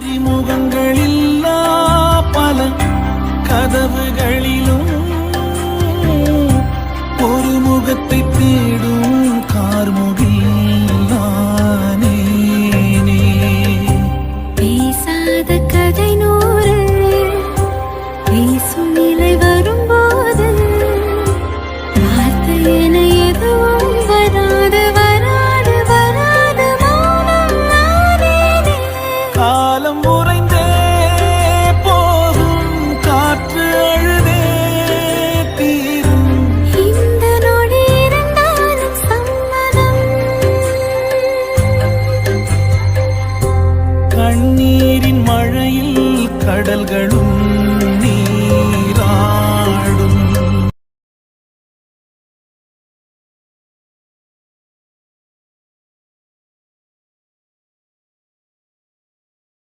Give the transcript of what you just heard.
அறிமுகங்களில்லா பல கதவுகளிலும் ஒரு முகத்தை தேடும் கார்முகில் நானே. பேசாத கதை நூறு பேசும் நிலை வரும்போது வார்த்தை என எதுவும் வராது வராது வராது மௌனம் நானே. காலம் உறைந்தே போகும் காற்று அழுதே தீரும் இந்த நொடி இருந்தாலும் சம்மதம். கண்ணீரின் மழையில் கடல்களும்